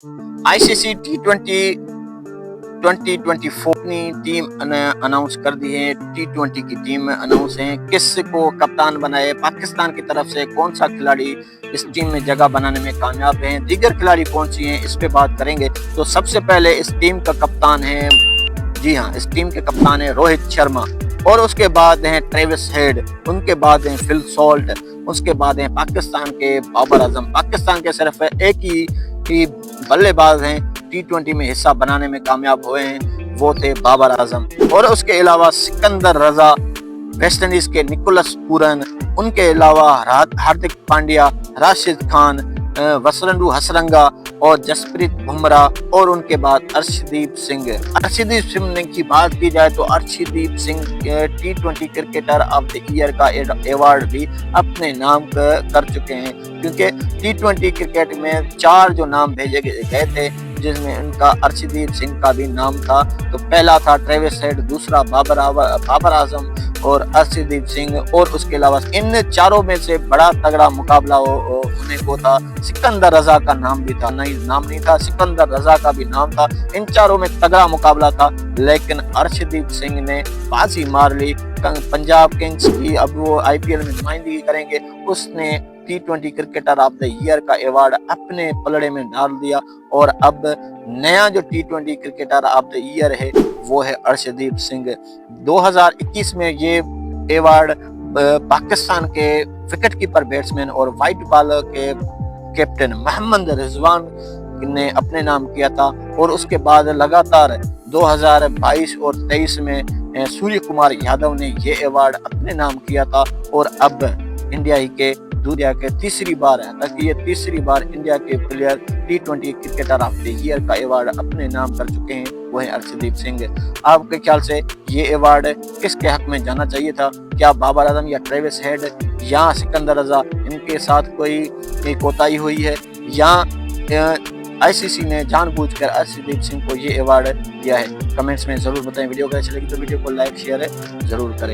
ICC टी20 2024 अपनी team announce कर दी है। टी20 की टीम अनाउंस है। किस को कप्तान बनाए, पाकिस्तान की तरफ से कौन सा खिलाड़ी इस टीम में जगह बनाने में कामयाब है, दीगर खिलाड़ी कौन सी हैं, इस पे बात करेंगे। तो सबसे पहले इस टीम का कप्तान है, जी हाँ, इस टीम के कप्तान है रोहित शर्मा, और उसके बाद हैं ट्रेविस हेड, उनके बाद हैं फिल सॉल्ट, उसके बाद हैं पाकिस्तान के बाबर आजम। पाकिस्तान के सिर्फ एक ही बल्लेबाज हैं टी20 में हिस्सा बनाने में कामयाब हुए हैं, वो थे बाबर आजम। और उसके अलावा सिकंदर रजा, वेस्ट इंडीज के निकोलस पूरन, उनके अलावा हार्दिक पांड्या, राशिद खान, वसरंडू हसरंगा और जसप्रीत बुमराह, और उनके बाद अर्शदीप सिंह। अर्शदीप सिंह की बात की जाए तो अर्शदीप सिंह टी20 क्रिकेटर ऑफ द ईयर का अवार्ड भी अपने नाम कर चुके हैं, क्योंकि टी20 क्रिकेट में 4 जो नाम भेजे गए थे, जिसमें उनका अर्शदीप सिंह का भी नाम था। तो पहला था ट्रेविस हेड, दूसरा बाबर आजम और अर्शदीप सिंह, और उसके अलावा इन चारों में से बड़ा तगड़ा मुकाबला होने को था। सिकंदर रजा का नाम भी था, नाम नहीं था, सिकंदर रजा का भी नाम था। इन चारों में तगड़ा मुकाबला था, लेकिन अर्शदीप सिंह ने बाजी मार ली। पंजाब किंग्स की अब वो आईपीएल में नुमाइंदगी करेंगे, उसने टी20 क्रिकेटर ऑफ द ईयर का अवार्ड अपने पलड़े में डाल दिया, और अब नया जो टी20 क्रिकेटर ऑफ द ईयर है वो है अर्शदीप सिंह। 2021 में ये अवार्ड पाकिस्तान के विकेट कीपर बैट्समैन और व्हाइट बॉल के कैप्टन मोहम्मद रिजवान ने अपने नाम किया था, और उसके बाद लगातार 2022 और 23 में सूर्य कुमार यादव ने ये अवार्ड अपने नाम किया था। और अब इंडिया ही के दुनिया के तीसरी बार है, ताकि ये तीसरी बार इंडिया के player T20 cricketer of the year का अवार्ड अपने नाम कर चुके हैं, वो है अर्शदीप सिंह। आपके ख्याल से ये अवार्ड किसके हक में जाना चाहिए था? क्या बाबर आजम या ट्रेविस हेड या सिकंदर रजा, इनके साथ कोई कोताही हुई है, या आईसीसी ने जानबूझकर अर्शदीप सिंह को ये अवार्ड दिया है? कमेंट्स में जरूर बताएं। वीडियो को अच्छी लगी तो वीडियो को लाइक शेयर जरूर करें।